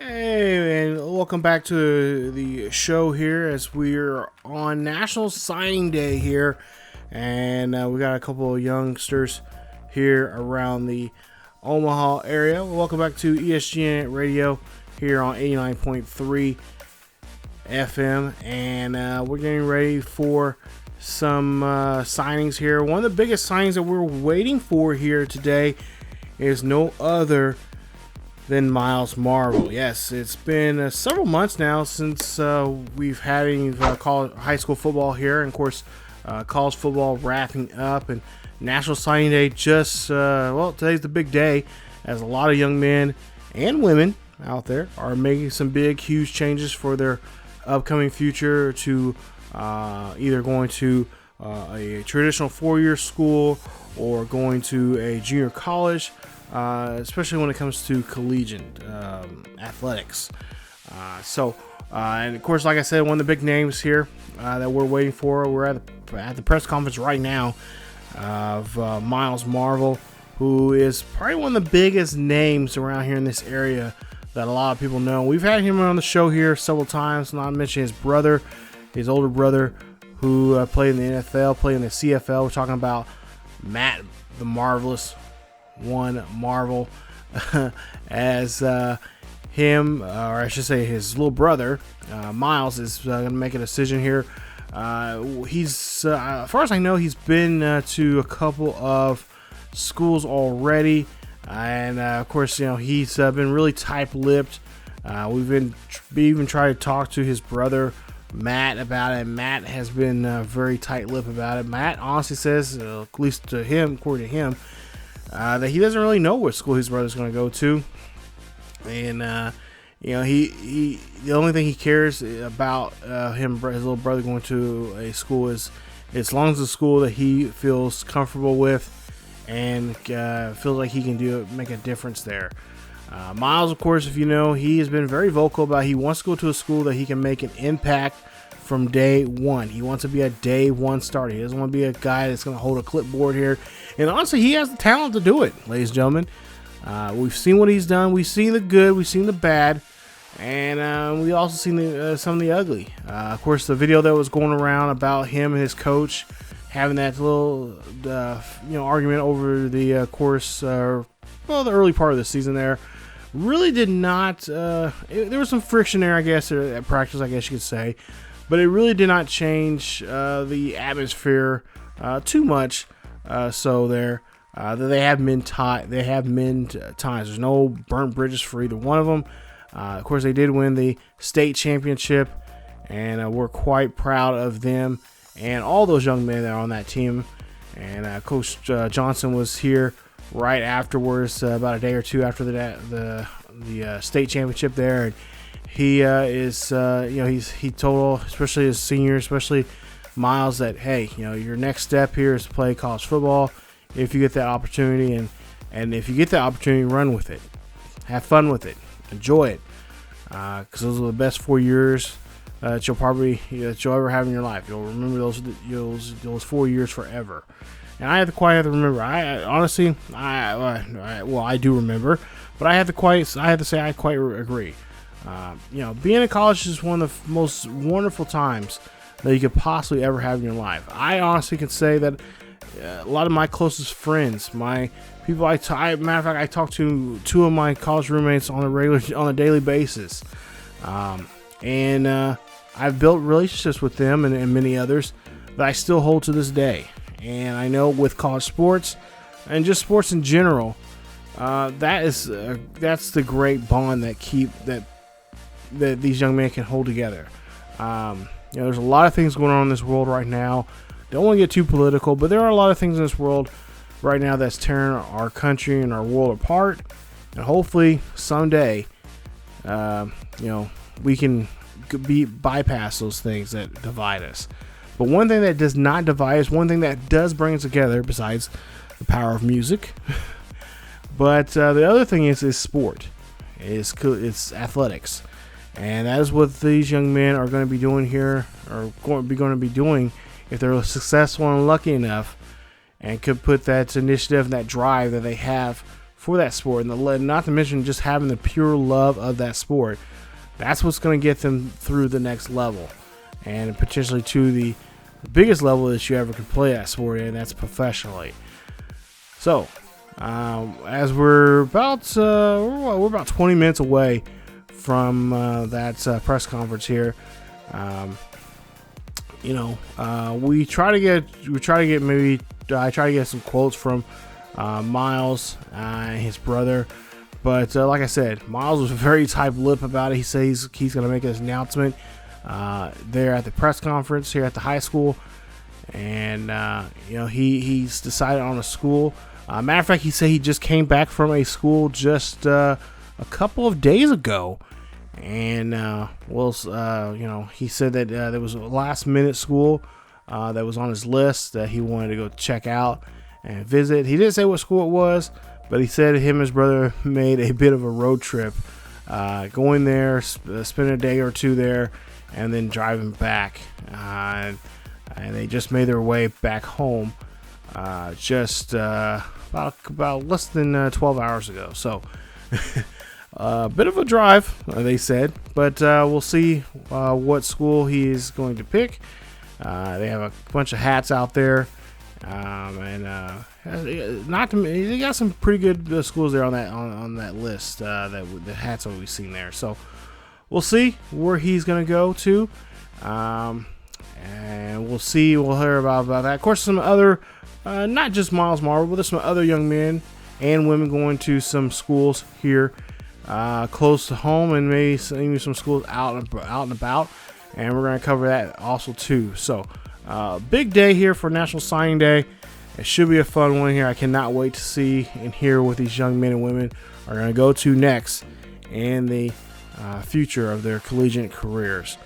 Hey, and welcome back to the show here as we're on National Signing Day here. And we got a couple of youngsters here around the Omaha area. Welcome back to ESGNet Radio here on 89.3 FM. And we're getting ready for some signings here. One of the biggest signings that we're waiting for here today is no other than Myles Marvel. Yes, it's been several months now since we've had any high school football here, and of course, college football wrapping up, and National Signing Day just today's the big day, as a lot of young men and women out there are making some big, huge changes for their upcoming future to either going to a traditional four-year school or going to a junior college. Especially when it comes to collegiate athletics. And of course, like I said, one of the big names here that we're waiting for, we're at the press conference right now of Myles Marvel, who is probably one of the biggest names around here in this area that a lot of people know. We've had him on the show here several times, not to mention his brother, his older brother, who played in the NFL, played in the CFL. We're talking about Matt the Marvelous One Marvel, as him, or I should say his little brother, Myles, is going to make a decision here. He's, as far as I know, he's been to a couple of schools already, and of course, he's been really tight-lipped. We've even tried to talk to his brother Matt about it. Matt has been very tight-lipped about it. Matt honestly says, at least to him, according to him, that he doesn't really know what school his brother's going to go to, and he the only thing he cares about his little brother going to a school is as long as the school that he feels comfortable with and feels like he can make a difference there. Myles, of course, if you know, he has been very vocal about he wants to go to a school that he can make an impact from day one. He wants to be a day one starter. He doesn't want to be a guy that's going to hold a clipboard here. And honestly, he has the talent to do it, ladies and gentlemen. We've seen what he's done. We've seen the good. We've seen the bad. And we also seen some of the ugly. Of course, the video that was going around about him and his coach having that little argument over the course, the early part of the season there, really did not. There was some friction there, I guess, at practice, I guess you could say. But it really did not change the atmosphere too much. They have mend times. There's no burnt bridges for either one of them. Of course, they did win the state championship, and we're quite proud of them and all those young men that are on that team. And Coach Johnson was here right afterwards, about a day or two after the state championship there, and he he told, especially his senior, especially Myles, that hey, your next step here is to play college football if you get that opportunity, and if you get that opportunity, run with it, have fun with it, enjoy it, because those are the best 4 years that you'll ever have in your life. You'll remember those 4 years forever. And I have to remember. I do remember, but I have to say I quite agree. Being in college is one of the most wonderful times that you could possibly ever have in your life. I honestly can say that a lot of my closest friends, my people matter of fact, I talk to two of my college roommates on a daily basis, and I've built relationships with them and many others that I still hold to this day. And I know with college sports and just sports in general, that's the great bond that these young men can hold together. There's a lot of things going on in this world right now. Don't want to get too political, but there are a lot of things in this world right now that's tearing our country and our world apart. And hopefully someday, we can bypass those things that divide us. But one thing that does not divide us, one thing that does bring us together, besides the power of music, but the other thing is sport. It's athletics. And that is what these young men are going to be doing here, or going to be doing if they're successful and lucky enough, and could put that initiative and that drive that they have for that sport, and not to mention just having the pure love of that sport. That's what's going to get them through the next level, and potentially to the biggest level that you ever could play that sport in. That's professionally. So, as we're about 20 minutes away from that press conference here. I try to get some quotes from Myles and his brother, but like I said, Myles was very tight-lipped about it. He says he's going to make this announcement there at the press conference here at the high school, and he's decided on a school. Matter of fact, he said he just came back from a school just a couple of days ago. And he said that there was a last-minute school that was on his list that he wanted to go check out and visit. He didn't say what school it was, but he said him and his brother made a bit of a road trip, going there, spending a day or two there, and then driving back. And they just made their way back home just about less than 12 hours ago. So. A bit of a drive, they said, but we'll see what school he is going to pick. They have a bunch of hats out there, and they got some pretty good schools there on that list. The hats that we've seen there. So we'll see where he's going to go to, and we'll see. We'll hear about that. Of course, some other, not just Myles Marvel, but there's some other young men and women going to some schools here. Close to home, and maybe some schools out and about, and we're going to cover that also too. So big day here for National Signing Day. It should be a fun one here. I cannot wait to see and hear what these young men and women are going to go to next in the future of their collegiate careers.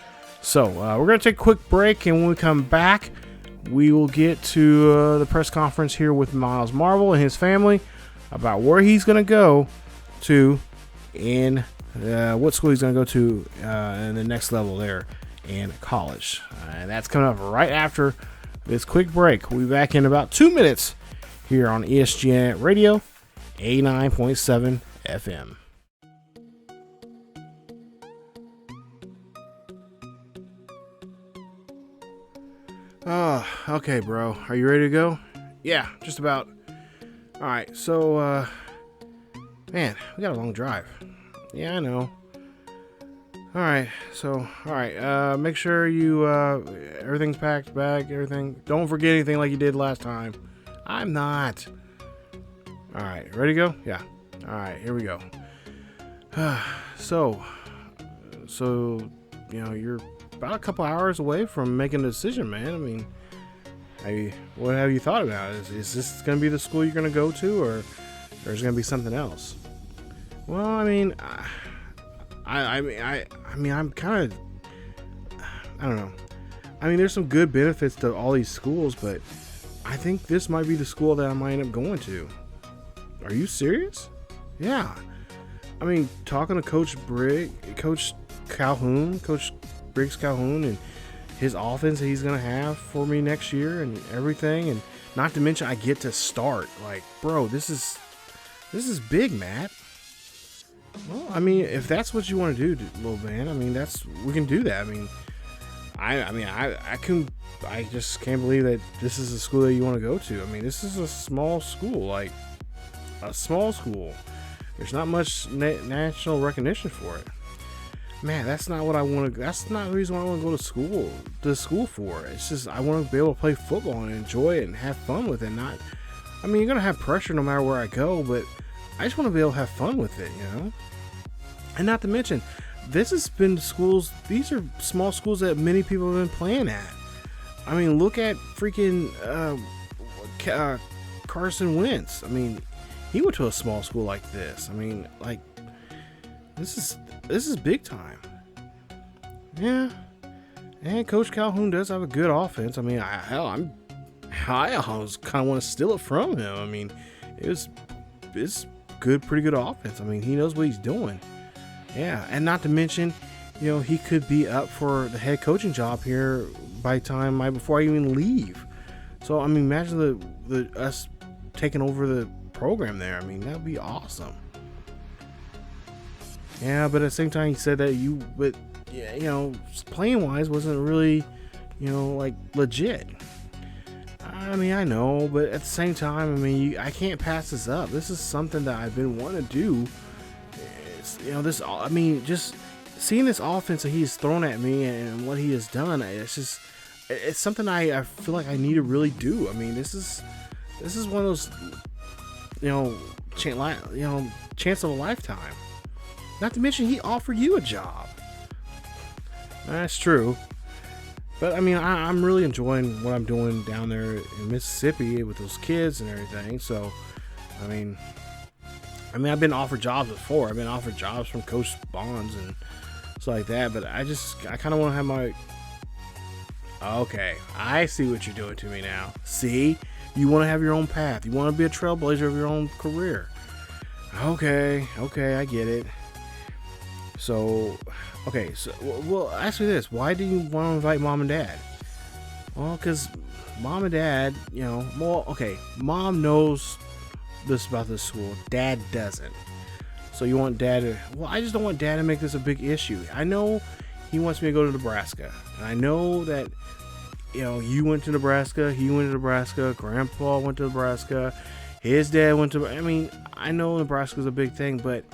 So we're going to take a quick break, and when we come back, we will get to the press conference here with Myles Marvel and his family about where he's going to go to in what school he's going to go to in the next level there in college. And that's coming up right after this quick break. We'll be back in about 2 minutes here on ESGNet Radio, 89.7 FM. Okay, bro. Are you ready to go? Yeah, just about. All right, so, man, we got a long drive. Yeah, I know. Alright, make sure you, everything's packed, bag, everything. Don't forget anything like you did last time. I'm not. Alright, ready to go? Yeah. Alright, here we go. So, you're about a couple hours away from making a decision, man. I mean, what have you thought about? Is this going to be the school you're going to go to, or is it going to be something else? Well, I mean, I'm kind of, I don't know. I mean, there's some good benefits to all these schools, but I think this might be the school that I might end up going to. Are you serious? Yeah. I mean, talking to Coach Briggs Calhoun, and his offense that he's going to have for me next year and everything, and not to mention I get to start. Like, bro, this is big, Matt. Well, I mean, if that's what you want to do, little man, I mean, we can do that. I mean, I just can't believe that this is the school that you want to go to. I mean, this is a small school, There's not much national recognition for it. Man, that's not what I want to. That's not the reason why I want to go to school for. It's just I want to be able to play football and enjoy it and have fun with it. You're gonna have pressure no matter where I go, but I just want to be able to have fun with it, And not to mention, this has been schools. These are small schools that many people have been playing at. I mean, look at freaking Carson Wentz. I mean, he went to a small school like this. I mean, like, this is big time. Yeah, and Coach Calhoun does have a good offense. I mean, I almost kind of want to steal it from him. I mean, it's pretty good offense. I mean, he knows what he's doing. Yeah, and not to mention, he could be up for the head coaching job here before I even leave. So I mean, imagine us taking over the program there. I mean, that would be awesome. Yeah, but at the same time, he said that yeah, you know, playing wise wasn't really, you know, like legit. I mean, I know, but at the same time, I mean, I can't pass this up. This is something that I've been wanting to do. You know, I mean, just seeing this offense that he's thrown at me and what he has done, it's something I feel like I need to really do. I mean, this is one of those, you know, chance of a lifetime. Not to mention, he offered you a job. That's true. But I mean, I'm really enjoying what I'm doing down there in Mississippi with those kids and everything. So, I mean, I've been offered jobs before. I've been offered jobs from Coach Bonds and stuff like that. But I kind of want to have my. Okay, I see what you're doing to me now. See, you want to have your own path. You want to be a trailblazer of your own career. Okay, I get it. So, okay, so, well, ask me this. Why do you want to invite mom and dad? Well, because mom and dad, you know, well, okay, mom knows this about this school. Dad doesn't. So you want dad to, well, I just don't want dad to make this a big issue. I know he wants me to go to Nebraska. And I know that, you know, you went to Nebraska, he went to Nebraska, grandpa went to Nebraska, his dad went to, I mean, I know Nebraska's a big thing, but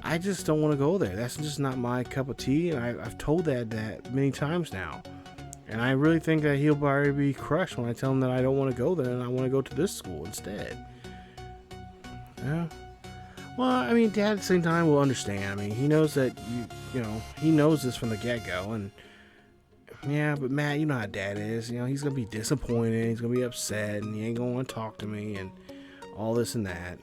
I just don't want to go there. That's just not my cup of tea, and I've told Dad that many times now. And I really think that he'll probably be crushed when I tell him that I don't want to go there and I want to go to this school instead. Yeah. Well, I mean, Dad at the same time will understand. I mean, he knows that you know, he knows this from the get-go, and yeah, but Matt, you know how Dad is. You know, he's gonna be disappointed, he's gonna be upset, and he ain't gonna want to talk to me and all this and that.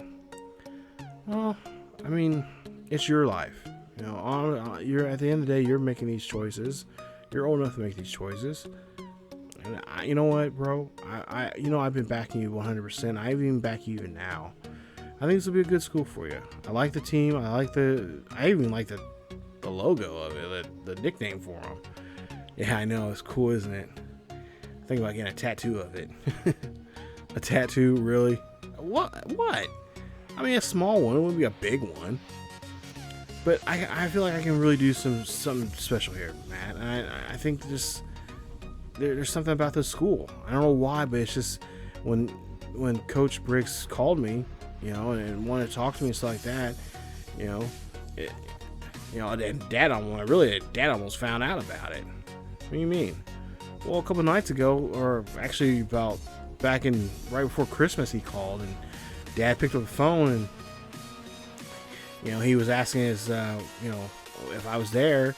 Well, I mean, it's your life. You know, you're at the end of the day, you're making these choices. You're old enough to make these choices. And you know what, bro? You know, I've been backing you 100%. I even back you even now. I think this will be a good school for you. I like the team. I even like the logo of it, the nickname for them. Yeah, I know. It's cool, isn't it? Think about getting a tattoo of it. A tattoo, really? What? I mean, a small one. It wouldn't be a big one. But I feel like I can really do something special here, Matt. And I think there's something about this school. I don't know why, but it's just when Coach Briggs called me, you know, and wanted to talk to me and stuff like that, you know, and Dad almost found out about it. What do you mean? Well, a couple nights ago, or actually about right before Christmas, he called, and Dad picked up the phone, and you know, he was asking his, you know, if I was there,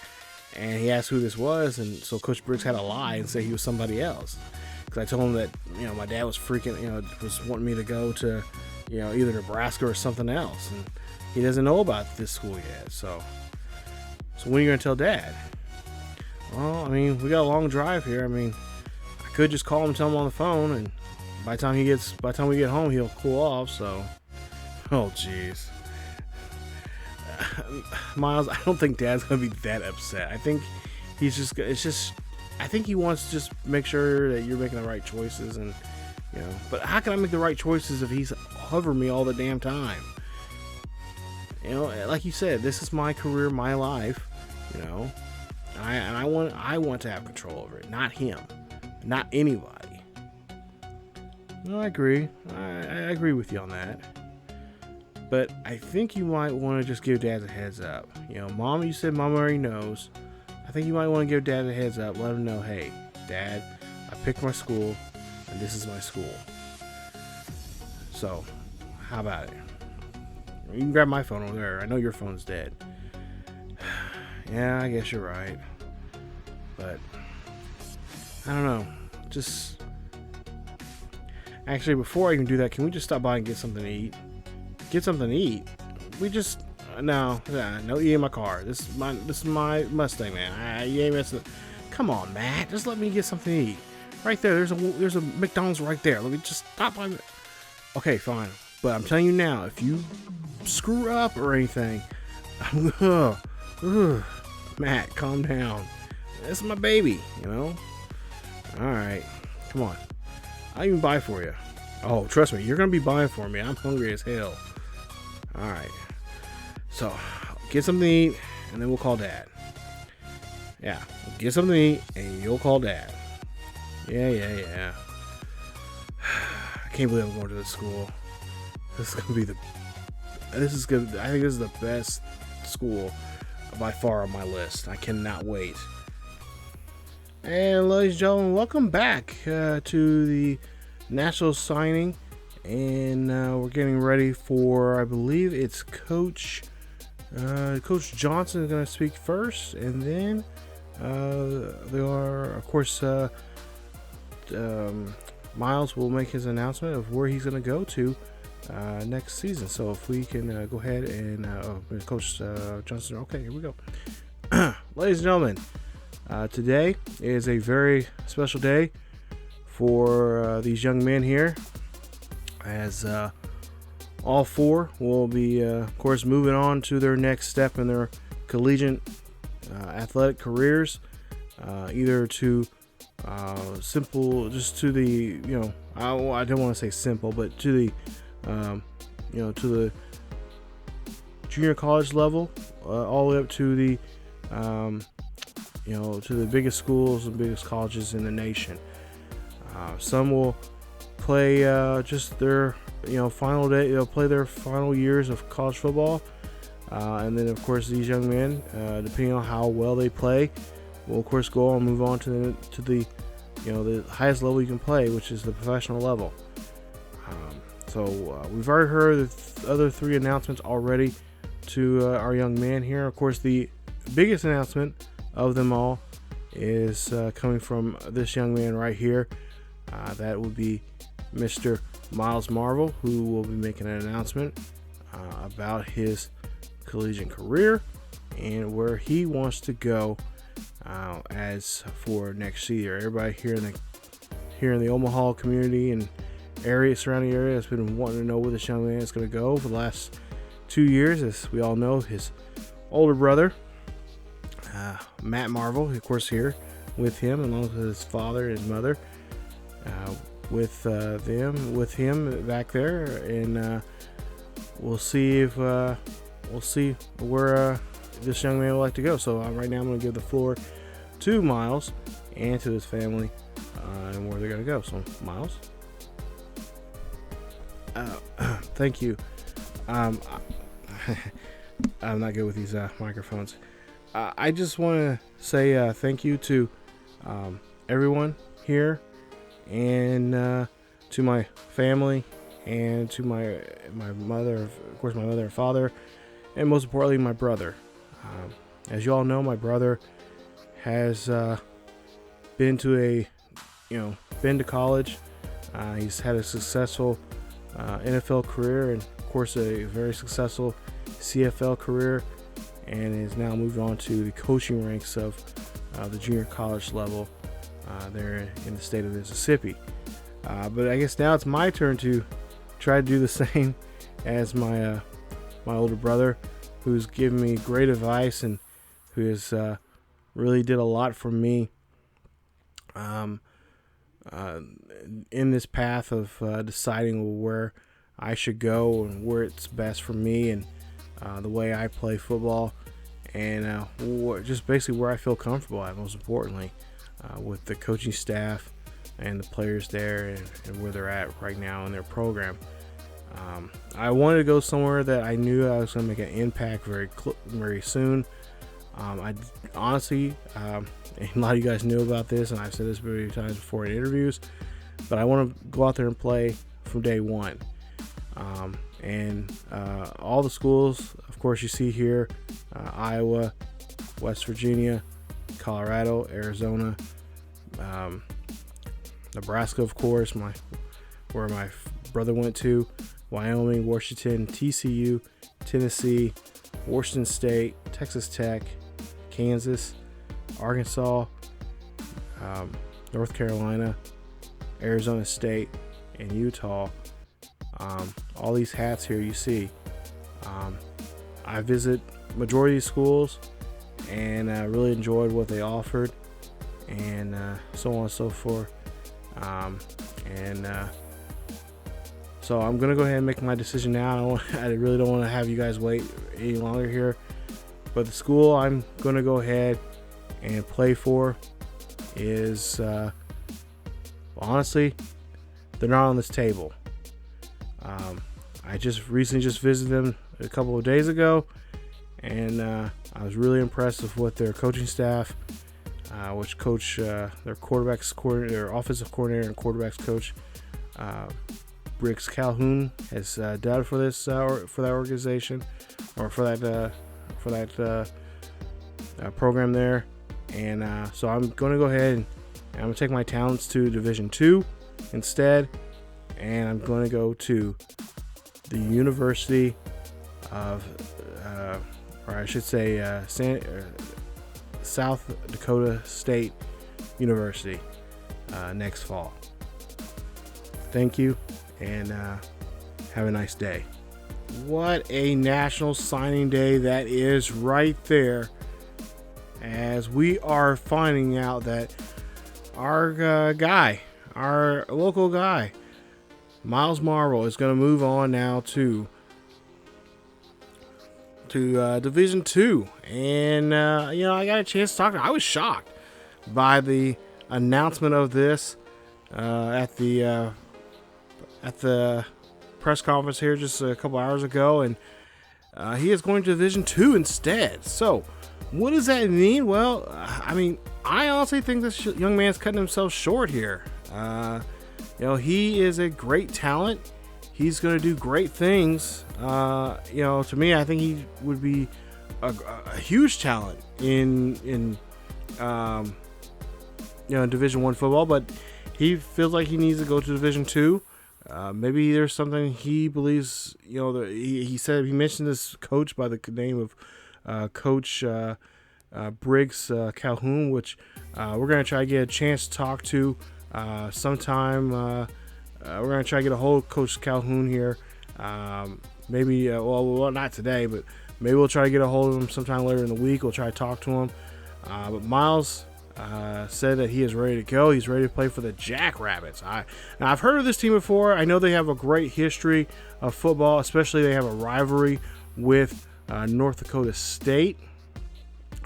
and he asked who this was, and so Coach Briggs had to lie and say he was somebody else, because I told him that, you know, my dad was freaking, you know, was wanting me to go to, you know, either Nebraska or something else, and he doesn't know about this school yet. So when are you gonna tell Dad? Well, I mean, we got a long drive here. I mean, I could just call him and tell him on the phone, and by the time we get home, he'll cool off. So, oh jeez. Miles, I don't think Dad's gonna be that upset. I think I think he wants to just make sure that you're making the right choices, and you know. But how can I make the right choices if he's hovering me all the damn time? You know, like you said, this is my career, my life. You know, and I want to have control over it, not him, not anybody. No, I agree. I agree with you on that. But I think you might want to just give Dad a heads up. You know, Mom, you said Mom already knows. I think you might want to give Dad a heads up. Let him know, hey, Dad, I picked my school, and this is my school. So, how about it? You can grab my phone over there. I know your phone's dead. Yeah, I guess you're right. But, I don't know. Just, actually, before I even do that, can we just stop by and get something to eat? Get something to eat. We just no eat in my car. This is my Mustang, man. You ain't messing. Come on, Matt. Just let me get something to eat. Right there. There's a McDonald's right there. Let me just stop by. Okay, fine. But I'm telling you now, if you screw up or anything, Matt, calm down. This is my baby, you know. All right, come on. I'll even buy for you. Oh, trust me, you're gonna be buying for me. I'm hungry as hell. All right, so get something to eat, and then we'll call Dad. Yeah, get something to eat, and you'll call Dad. Yeah. I can't believe I'm going to this school. This is gonna be I think this is the best school by far on my list. I cannot wait. And ladies and gentlemen, welcome back to the national signing, and we're getting ready for, I believe it's Coach Johnson is going to speak first, and then there are, of course, Myles will make his announcement of where he's going to go to next season. So if we can go ahead and Coach Johnson. Okay, here we go. Ladies and gentlemen, today is a very special day for these young men here, as all four will be, of course, moving on to their next step in their collegiate athletic careers, either to just to the, I don't want to say simple, but to the to the junior college level, all the way up to the to the biggest schools and biggest colleges in the nation. Some will play just their final day. They'll play their final years of college football, and then of course these young men, depending on how well they play, will of course go on and move on to the the highest level you can play, which is the professional level. So we've already heard the other three announcements already to our young man here. Of course, the biggest announcement of them all is coming from this young man right here. That would be Mr. Myles Marvel, who will be making an announcement about his collegiate career and where he wants to go as for next year. Everybody here in the Omaha community and surrounding area has been wanting to know where this young man is going to go for the last 2 years. As we all know, his older brother, Matt Marvel, of course, here with him, along with his father and his mother, with him back there, and we'll see where this young man would like to go. So right now I'm going to give the floor to Myles and to his family and where they're going to go. So Myles. Thank you. I'm not good with these microphones. I just want to say thank you to everyone here, and to my family, and to my mother, of course, my mother and father, and most importantly, my brother. As you all know, my brother has been to college. He's had a successful NFL career, and of course a very successful CFL career, and is now moved on to the coaching ranks of the junior college level there in the state of Mississippi. But I guess now it's my turn to try to do the same as my older brother, who's given me great advice and who has really did a lot for me in this path of deciding where I should go and where it's best for me, and the way I play football, and just basically where I feel comfortable at, most importantly, with the coaching staff and the players there, and where they're at right now in their program. I wanted to go somewhere that I knew I was going to make an impact very soon. I honestly, and a lot of you guys knew about this, and I've said this many times before in interviews, but I want to go out there and play from day one. And all the schools, of course, you see here, Iowa, West Virginia, Colorado, Arizona, Nebraska, of course, where my brother went to, Wyoming, Washington, TCU, Tennessee, Washington State, Texas Tech, Kansas, Arkansas, North Carolina, Arizona State, and Utah. All these hats here you see. I visit majority of these schools, and I really enjoyed what they offered, and so on and so forth. So I'm gonna go ahead and make my decision now. I really don't want to have you guys wait any longer here. But the school I'm gonna go ahead and play for is honestly, they're not on this table. I just recently visited them a couple of days ago, and I was really impressed with what their coaching staff, which coach their quarterbacks coordinator, their offensive coordinator and quarterbacks coach, Briggs Calhoun, has done for this for that organization, or for that program there. And so I'm going to go ahead and I'm going to take my talents to Division II instead, and I'm going to go to the University of, or I should say, South Dakota State University next fall. Thank you, and have a nice day. What a national signing day that is right there, as we are finding out that our local guy, Myles Marvel, is going to move on now to Division II. And I got a chance to talk to him. I was shocked by the announcement of this at the press conference here just a couple hours ago, and he is going to Division II instead. So what does that mean? Well, I honestly think this young man's cutting himself short here. He is a great talent. He's going to do great things. To me, I think he would be a huge talent in Division I football, but he feels like he needs to go to Division II. Maybe there's something he believes. He said, he mentioned this coach by the name of Coach Briggs Calhoun, which we're going to try to get a chance to talk to sometime. We're going to try to get a hold of Coach Calhoun here. Maybe, not today, but maybe we'll try to get a hold of him sometime later in the week. We'll try to talk to him. But Myles said that he is ready to go. He's ready to play for the Jackrabbits. Now, I've heard of this team before. I know they have a great history of football, especially they have a rivalry with North Dakota State.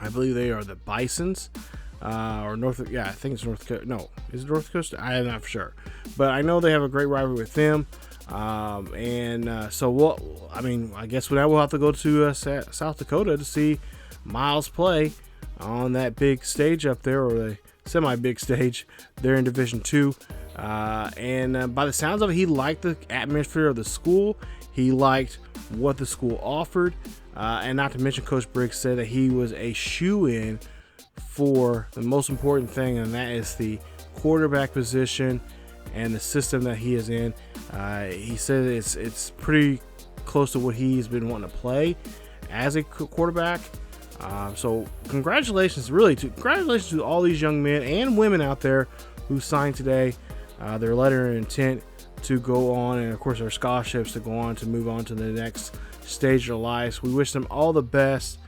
I believe they are the Bisons. I think it's North Dakota. No, is it North Dakota? I am not for sure, but I know they have a great rivalry with them. I guess we'll have to go to South Dakota to see Myles play on that big stage up there, or the semi-big stage there in Division II. And by the sounds of it, he liked the atmosphere of the school. He liked what the school offered, and not to mention, Coach Briggs said that he was a shoe-in for the most important thing, and that is the quarterback position and the system that he is in. He said it's pretty close to what he's been wanting to play as a quarterback. So congratulations to all these young men and women out there who signed today their letter of intent to go on, and of course their scholarships to go on to move on to the next stage of their lives. We wish them all the best,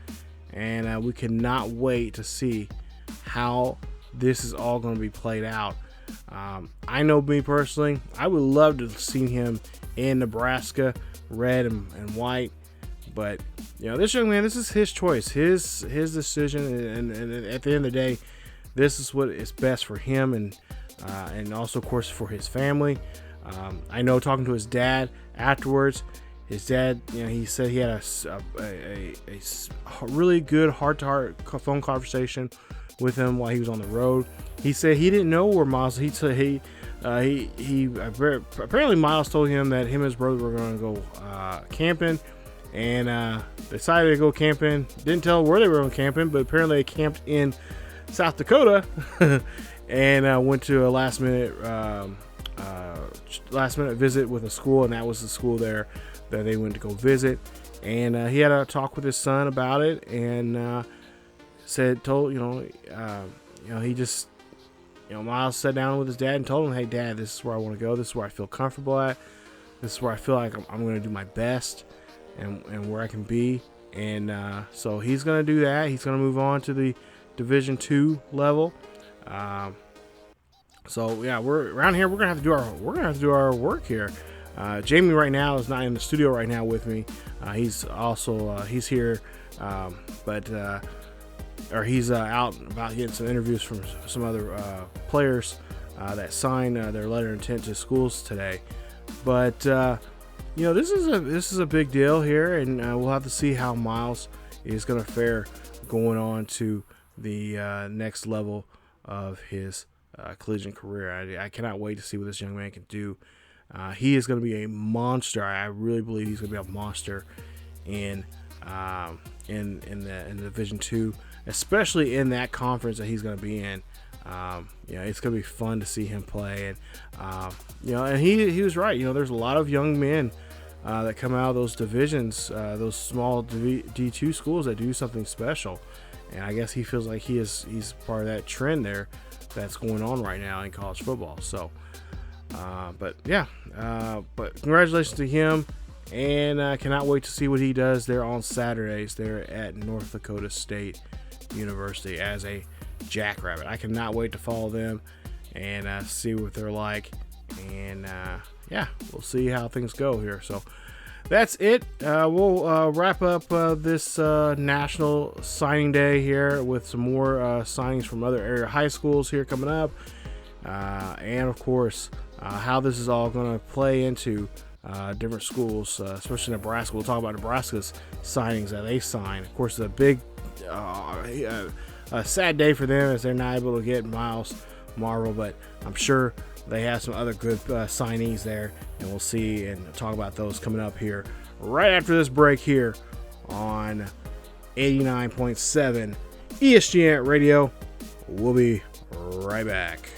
and we cannot wait to see how this is all going to be played out. I know, me personally, I would love to have seen him in Nebraska, red and white, but this young man, this is his choice, his decision, and at the end of the day, this is what is best for him, and also, of course, for his family. I know, talking to his dad afterwards, his dad, he said he had a really good heart-to-heart phone conversation with him while he was on the road. He said he didn't know where Myles. He apparently Myles told him that him and his brother were going to go camping, and decided to go camping. Didn't tell where they were going camping, but apparently they camped in South Dakota, and went to a last minute visit with a school, and that was the school there that they went to go visit. And he had a talk with his son about it, and Myles sat down with his dad and told him, "Hey, Dad, this is where I want to go. This is where I feel comfortable at. This is where I feel like I'm going to do my best, and where I can be." And so he's going to do that. He's going to move on to the Division II level. So yeah, we're around here. We're gonna have to do our work here. Jamie right now is not in the studio right now with me. He's here, or he's out about getting some interviews from some other players that signed their letter of intent to schools today. But this is a big deal here, and we'll have to see how Myles is going to fare going on to the next level of his collegiate career. I cannot wait to see what this young man can do. He is going to be a monster. I really believe he's going to be a monster in the Division II, especially in that conference that he's going to be in. It's going to be fun to see him play, and he was right. There's a lot of young men that come out of those divisions, those small D2 schools that do something special, and I guess he feels like he's part of that trend there that's going on right now in college football. So, but congratulations to him, and cannot wait to see what he does there on Saturdays there at North Dakota State University as a Jackrabbit. I cannot wait to follow them and see what they're like, and we'll see how things go here. So that's it. We'll wrap up this National Signing Day here with some more signings from other area high schools here coming up, and of course how this is all going to play into different schools, especially Nebraska. We'll talk about Nebraska's signings that they signed. Of course, it's a big a sad day for them as they're not able to get Myles Marvel, but I'm sure they have some other good signees there, and we'll see and talk about those coming up here right after this break here on 89.7 ESGNet Radio. We'll be right back.